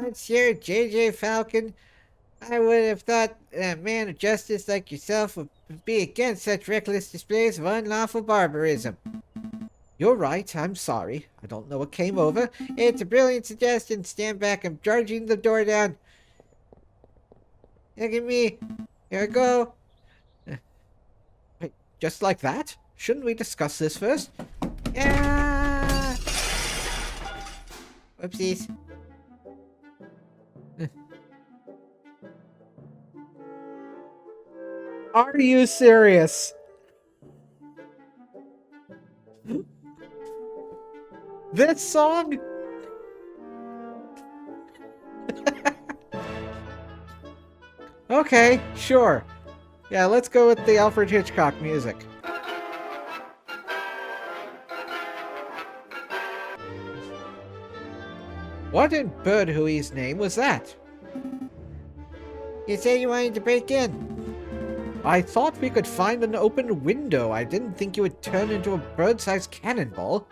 Monsieur J.J. Falcon, I would have thought that a man of justice like yourself would be against such reckless displays of unlawful barbarism. You're right, I'm sorry. I don't know what came over. It's a brilliant suggestion. Stand back, I'm charging the door down. Look at me. Here I go. Wait, just like that? Shouldn't we discuss this first? Yeah! Whoopsies. Are you serious? This song? Okay, sure. Yeah, let's go with the Alfred Hitchcock music. What in bird hooey's name was that? You said you wanted to break in. I thought we could find an open window. I didn't think you would turn into a bird-sized cannonball.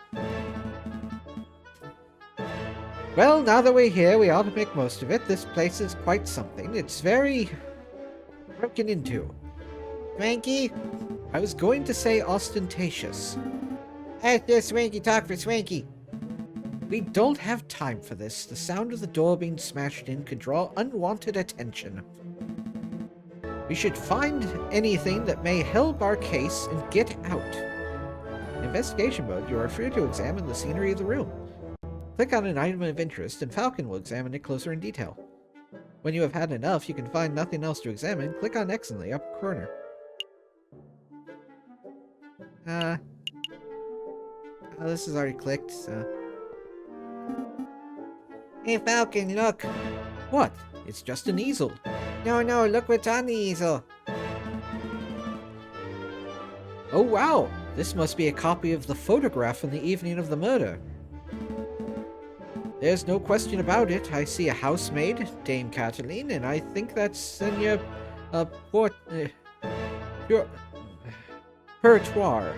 Well, now that we're here, we ought to make most of it. This place is quite something. It's very broken into. Swanky? I was going to say ostentatious. That's just swanky talk for swanky. We don't have time for this. The sound of the door being smashed in could draw unwanted attention. We should find anything that may help our case and get out. In investigation mode, you are free to examine the scenery of the room. Click on an item of interest and Falcon will examine it closer in detail. When you have had enough, you can find nothing else to examine. Click on X in the upper corner. Oh, this is already clicked, so... Hey Falcon, look. What? It's just an easel. No, look what's on the easel. Oh wow! This must be a copy of the photograph from the evening of the murder. There's no question about it. I see a housemaid, Dame Cataline, and I think that's Seigneur Pertoire,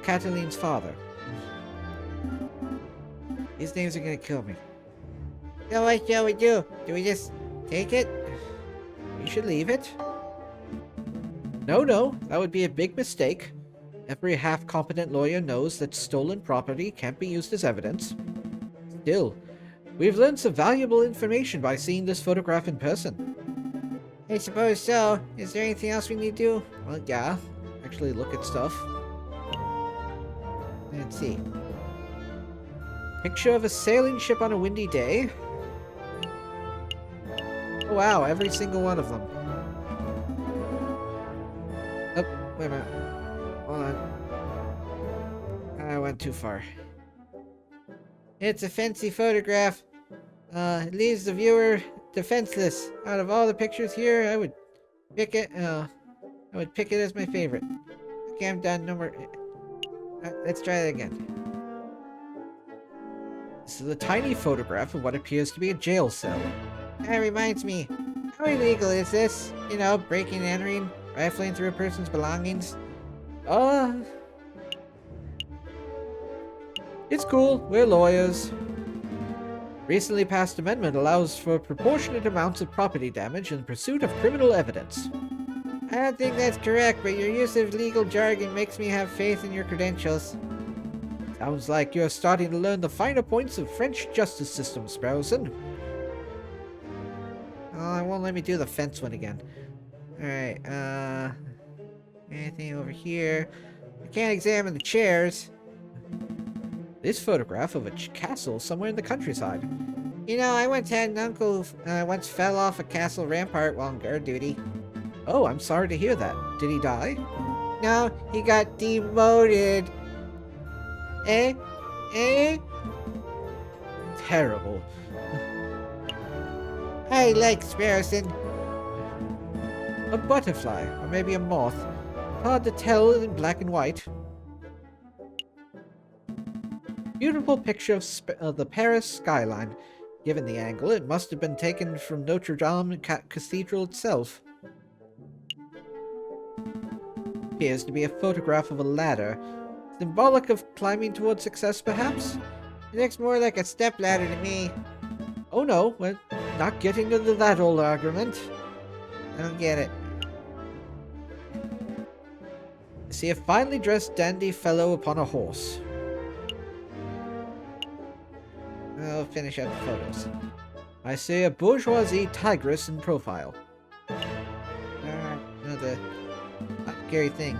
Cataline's father. These names are gonna kill me. So what shall we do? Do we just take it? We should leave it. No, that would be a big mistake. Every half-competent lawyer knows that stolen property can't be used as evidence. Still, we've learned some valuable information by seeing this photograph in person. I suppose so. Is there anything else we need to do? Well, yeah. Actually look at stuff. Let's see. Picture of a sailing ship on a windy day. Oh wow, every single one of them. Oh, wait a minute. Hold on. I went too far. It's a fancy photograph. It leaves the viewer defenseless. Out of all the pictures here, I would pick it. I would pick it as my favorite. Okay, I'm done. No more. Let's try that again. This is a tiny photograph of what appears to be a jail cell. That reminds me. How illegal is this? You know, breaking and entering, rifling through a person's belongings. It's cool. We're lawyers. Recently passed amendment allows for proportionate amounts of property damage in pursuit of criminal evidence. I don't think that's correct, but your use of legal jargon makes me have faith in your credentials. Sounds like you're starting to learn the finer points of French justice system, Sparrowson. Oh, it won't let me do the fence one again. Alright, anything over here? I can't examine the chairs. This photograph of a castle somewhere in the countryside. You know, I once had an uncle who once fell off a castle rampart while on guard duty. Oh, I'm sorry to hear that. Did he die? No, he got demoted. Eh? Terrible. I like Sparrowson. A butterfly, or maybe a moth. Hard to tell in black and white. Beautiful picture of the Paris skyline. Given the angle, it must have been taken from Notre Dame Cathedral itself. Appears to be a photograph of a ladder. Symbolic of climbing towards success, perhaps? It looks more like a stepladder to me. Oh no, we're not getting into that old argument. I don't get it. I see a finely dressed dandy fellow upon a horse. I'll finish up the photos. I see a bourgeoisie tigress in profile. Another scary thing.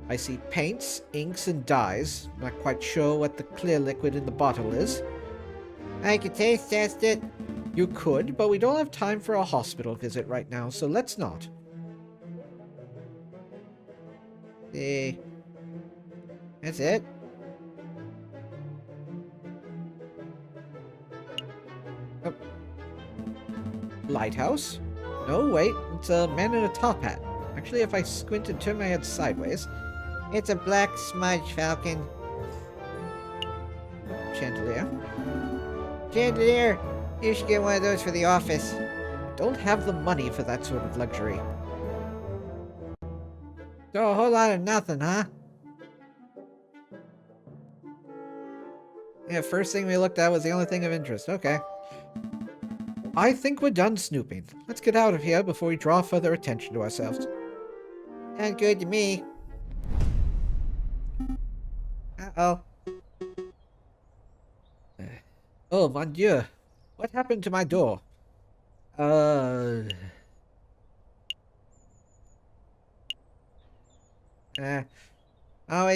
I see paints, inks, and dyes. Not quite sure what the clear liquid in the bottle is. I could taste test it. You could, but we don't have time for a hospital visit right now, so let's not. See. That's it. Oh. Lighthouse? No, wait, it's a man in a top hat. Actually, if I squint and turn my head sideways... It's a black smudge, Falcon. Chandelier? Chandelier! You should get one of those for the office. I don't have the money for that sort of luxury. So a whole lot of nothing, huh? Yeah, first thing we looked at was the only thing of interest. Okay. I think we're done snooping. Let's get out of here before we draw further attention to ourselves. Sounds good to me. Uh-oh. Oh, mon Dieu. What happened to my door? Always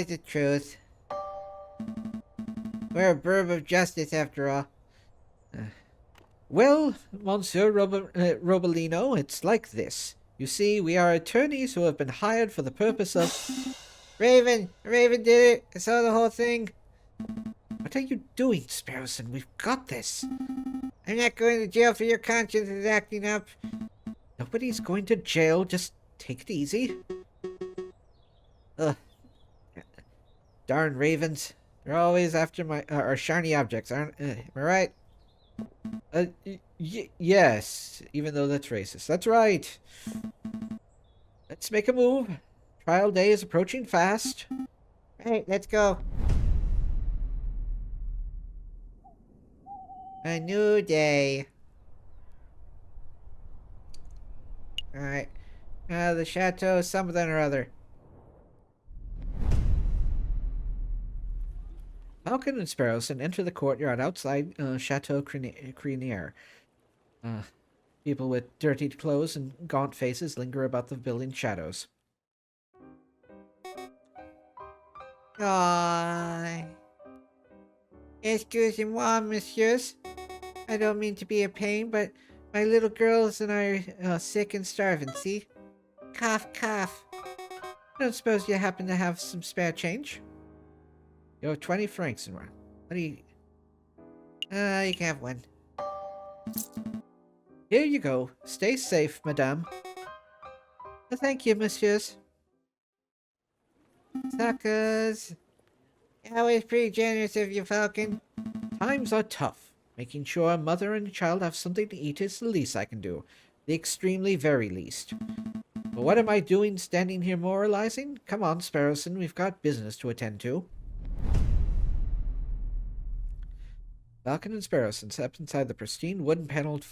the truth. We're a burb of justice, after all. Well, Monsieur Robolino, it's like this. You see, we are attorneys who have been hired for the purpose of... Raven! Raven did it! I saw the whole thing. What are you doing, Sparrowson? We've got this. I'm not going to jail for your conscience is acting up. Nobody's going to jail. Just take it easy. Ugh. Darn ravens. They're always after my our shiny objects, aren't? Am I right? Yes. Even though that's racist. That's right. Let's make a move. Trial day is approaching fast. Right, let's go. A new day. Alright. The chateau, something or other. Falcon and Sparrowson enter the courtyard outside Chateau Crinier. People with dirty clothes and gaunt faces linger about the building's shadows. Aww. Excusez-moi, messieurs. I don't mean to be a pain, but my little girls and I are sick and starving, see? Cough, cough. I don't suppose you happen to have some spare change? You have 20 francs in one. What do you... You can have one. Here you go. Stay safe, madame. Thank you, messieurs. Suckers. Always pretty generous of you, Falcon. Times are tough. Making sure a mother and a child have something to eat is the least I can do. The extremely very least. But what am I doing standing here moralizing? Come on, Sparrowson, we've got business to attend to. Falcon and Sparrowson step inside the pristine wooden-paneled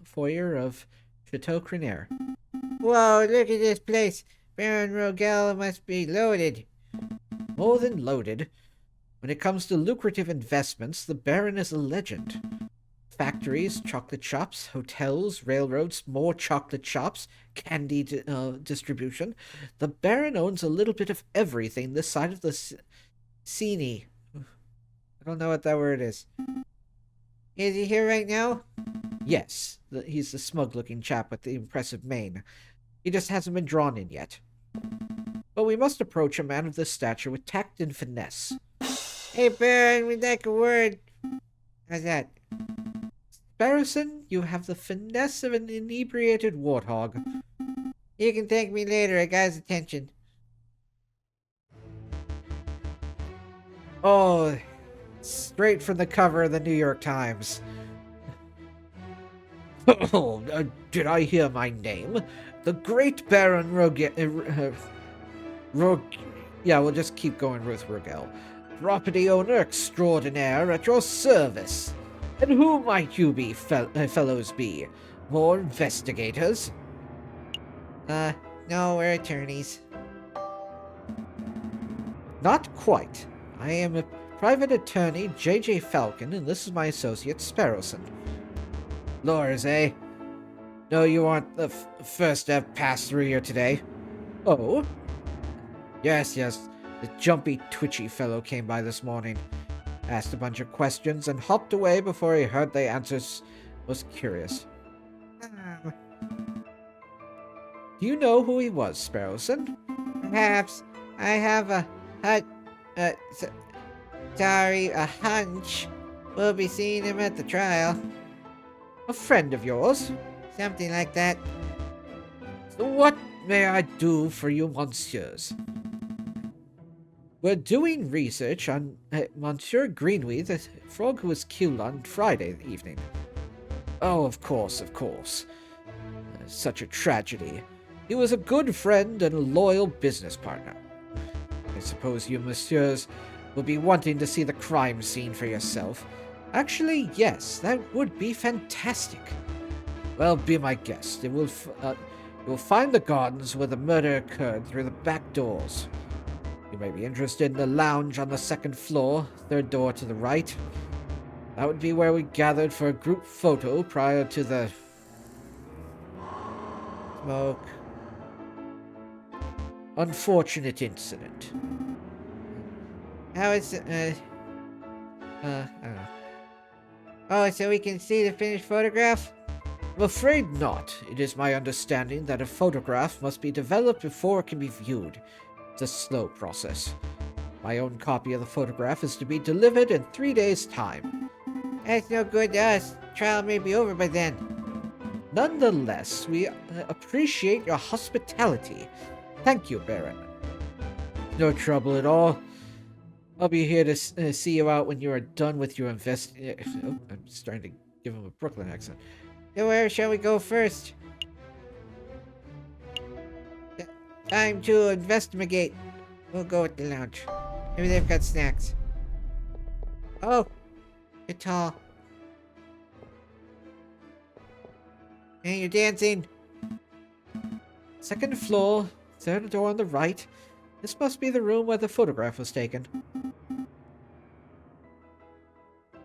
foyer of Chateau Crinier. Whoa, look at this place. Baron Rogel must be loaded. More than loaded. When it comes to lucrative investments, the Baron is a legend. Factories, chocolate shops, hotels, railroads, more chocolate shops, candy distribution. The Baron owns a little bit of everything this side of the Seine. I don't know what that word is. Is he here right now? Yes, he's the smug-looking chap with the impressive mane. He just hasn't been drawn in yet. But we must approach a man of this stature with tact and finesse. Hey, Baron, we'd like a word. How's that? Sparrowson, you have the finesse of an inebriated warthog. You can thank me later. I got his attention. Oh, straight from the cover of the New York Times. Oh, did I hear my name? The great Baron yeah, we'll just keep going with Rogel. Property owner extraordinaire at your service. And who might you be, fellows be? More investigators? No, we're attorneys. Not quite. I am a private attorney, J.J. Falcon, and this is my associate, Sparrowson. Lures, eh? No, you aren't the first to have passed through here today. Oh? Yes. The jumpy, twitchy fellow came by this morning, asked a bunch of questions, and hopped away before he heard the answers. Was curious. Um, Do you know who he was, Sparrowson? Perhaps I have a sorry, a hunch. We'll be seeing him at the trial. A friend of yours? Something like that. So what may I do for you, monsieurs? We're doing research on Monsieur Greenweed, the frog who was killed on Friday evening. Oh, of course. Such a tragedy. He was a good friend and a loyal business partner. I suppose you, monsieurs, will be wanting to see the crime scene for yourself. Actually, yes, that would be fantastic. Well, be my guest. You will find the gardens where the murder occurred through the back doors. You may be interested in the lounge on the second floor, third door to the right. That would be where we gathered for a group photo prior to the Smoke. unfortunate incident. How is I don't know. Oh, so we can see the finished photograph? I'm afraid not. It is my understanding that a photograph must be developed before it can be viewed. It's a slow process. My own copy of the photograph is to be delivered in 3 days' time. That's no good to us. Trial may be over by then. Nonetheless, we appreciate your hospitality. Thank you, Baron. No trouble at all. I'll be here to see you out when you are done with your oh, I'm starting to give him a Brooklyn accent. So where shall we go first? Time to investigate. We'll go with the lounge. Maybe they've got snacks. Oh, you're tall. And you're dancing. Second floor, third door on the right. This must be the room where the photograph was taken.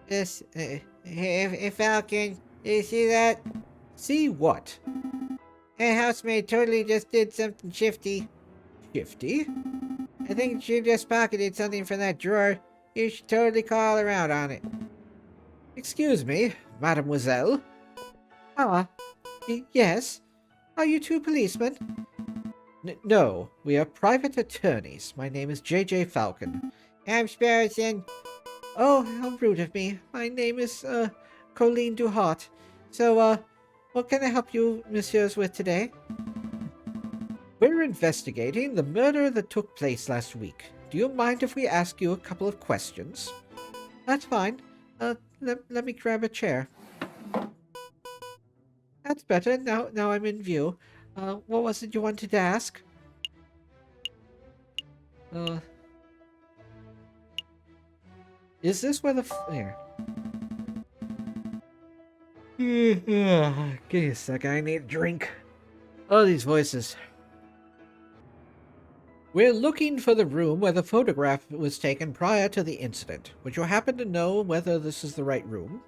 This, hey, Falcon, did you see that? See what? That housemaid totally just did something shifty. Shifty? I think she just pocketed something from that drawer. You should totally call her out on it. Excuse me, mademoiselle? Yes? Are you two policemen? No, we are private attorneys. My name is J.J. Falcon. I'm Sparrowson. Oh, how rude of me. My name is, Colleen Duhart. So, what can I help you, messieurs, with today? We're investigating the murder that took place last week. Do you mind if we ask you a couple of questions? That's fine. Let me grab a chair. That's better. Now I'm in view. What was it you wanted to ask? Is this where the here? Give me a second. I need a drink. Oh, these voices. We're looking for the room where the photograph was taken prior to the incident. Would you happen to know whether this is the right room?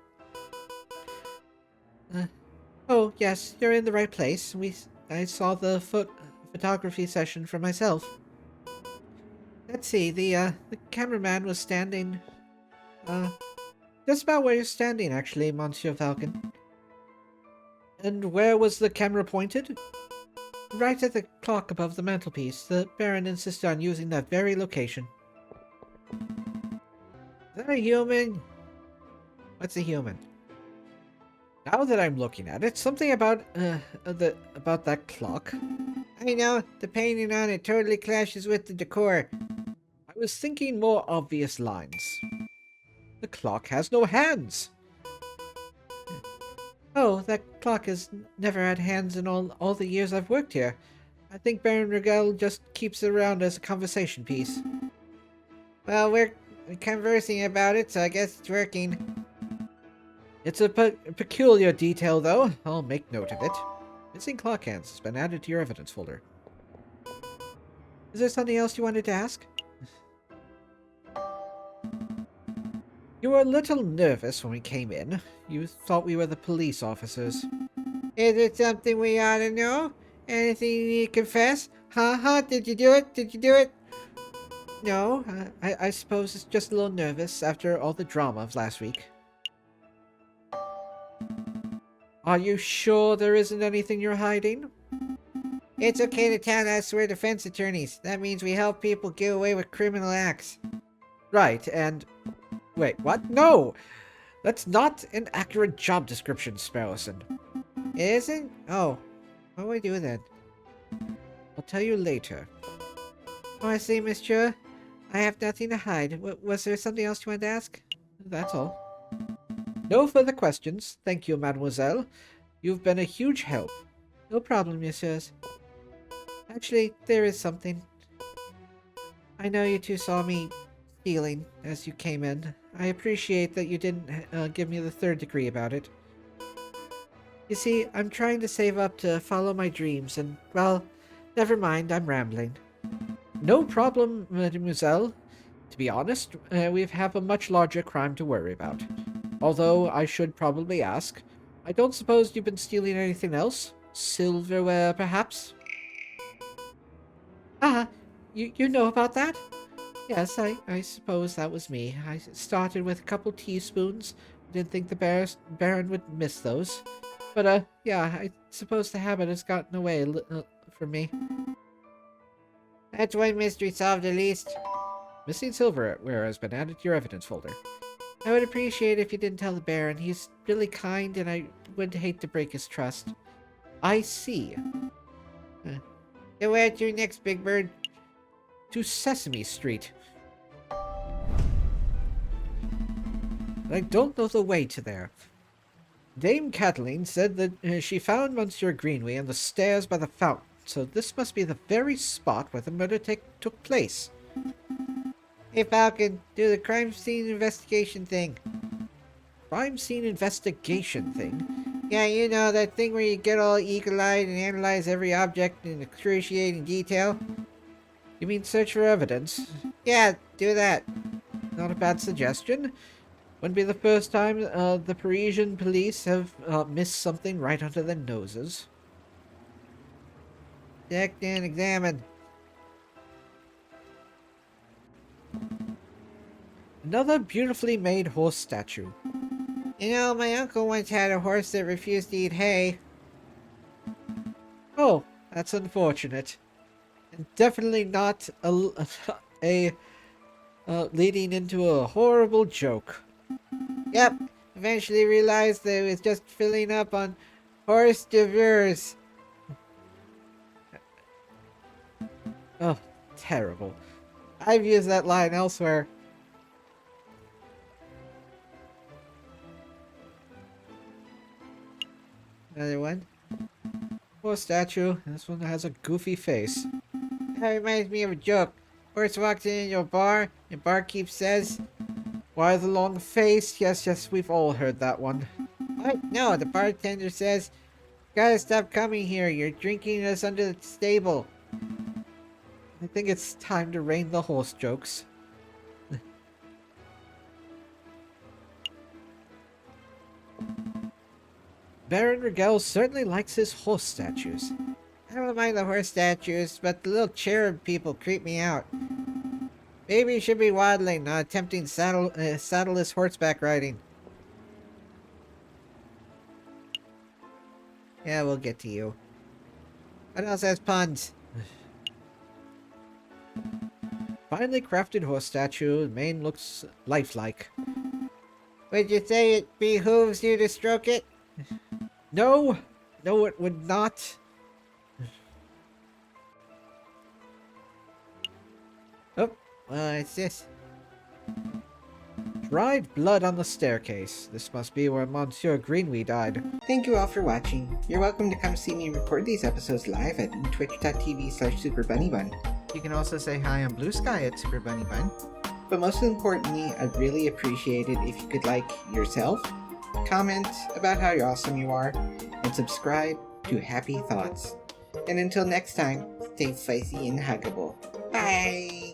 Oh, yes, you're in the right place. I saw the photography session for myself. Let's see, the cameraman was standing, just about where you're standing, actually, Monsieur Falcon. And where was the camera pointed? Right at the clock above the mantelpiece. The Baron insisted on using that very location. Is that a human? What's a human? Now that I'm looking at it, something about about that clock. I know, the painting on it totally clashes with the decor. I was thinking more obvious lines. The clock has no hands. Oh, that clock has never had hands in all the years I've worked here. I think Baron Rigel just keeps it around as a conversation piece. Well, we're conversing about it, so I guess it's working. It's a peculiar detail, though. I'll make note of it. Missing clock hands has been added to your evidence folder. Is there something else you wanted to ask? You were a little nervous when we came in. You thought we were the police officers. Is it something we ought to know? Anything you need to confess? Did you do it? Did you do it? No, I suppose it's just a little nervous after all the drama of last week. Are you sure there isn't anything you're hiding? It's okay to tell us we're defense attorneys. That means we help people get away with criminal acts. Right, and... Wait, what? No! That's not an accurate job description, Sparrowson. It isn't? Oh. What do we do then? I'll tell you later. Honestly, Monsieur, I have nothing to hide. Was there something else you wanted to ask? That's all. No further questions. Thank you, mademoiselle. You've been a huge help. No problem, messieurs. Actually, there is something. I know you two saw me stealing as you came in. I appreciate that you didn't give me the third degree about it. You see, I'm trying to save up to follow my dreams and, well, never mind, I'm rambling. No problem, mademoiselle. To be honest, we have a much larger crime to worry about. Although, I should probably ask, I don't suppose you've been stealing anything else? Silverware, perhaps? Ah, you know about that? Yes, I suppose that was me. I started with a couple teaspoons. Didn't think the Baron would miss those. But, yeah, I suppose the habit has gotten away from me. That's one mystery solved at least. Missing silverware has been added to your evidence folder. I would appreciate it if you didn't tell the Baron. He's really kind and I would hate to break his trust. I see. So where to next, Big Bird? To Sesame Street. I don't know the way to there. Dame Cataline said that she found Monsieur Greenway on the stairs by the fountain, so this must be the very spot where the murder took place. Hey Falcon, do the crime scene investigation thing. Crime scene investigation thing? Yeah, you know, that thing where you get all eagle-eyed and analyze every object in excruciating detail. You mean search for evidence? Yeah, do that. Not a bad suggestion. Wouldn't be the first time the Parisian police have missed something right under their noses. Check and examine. Another beautifully made horse statue. You know, my uncle once had a horse that refused to eat hay. Oh, that's unfortunate. And definitely not leading into a horrible joke. Yep, eventually realized that it was just filling up on horse devers. Oh, terrible. I've used that line elsewhere. Another one. Poor statue. This one has a goofy face. That reminds me of a joke. Horse walks in your bar, and barkeep says, "Why the long face?" Yes, we've all heard that one. What? No, the bartender says, "Gotta stop coming here. You're drinking us under the table." I think it's time to rain the horse jokes. Baron Rigel certainly likes his horse statues. I don't mind the horse statues, but the little cherub people creep me out. Maybe you should be waddling, not attempting saddleless horseback riding. Yeah, we'll get to you. What else has puns? Finely crafted horse statue, the mane looks lifelike. Would you say it behooves you to stroke it? No, it would not. Oh, it's this. Dried blood on the staircase. This must be where Monsieur Greenway died. Thank you all for watching. You're welcome to come see me record these episodes live at twitch.tv/SuperBunnyBun. You can also say hi on Blue Sky at SuperBunnyBun. But most importantly, I'd really appreciate it if you could like yourself, comment about how awesome you are, and subscribe to Happy Thoughts. And until next time, stay spicy and huggable. Bye!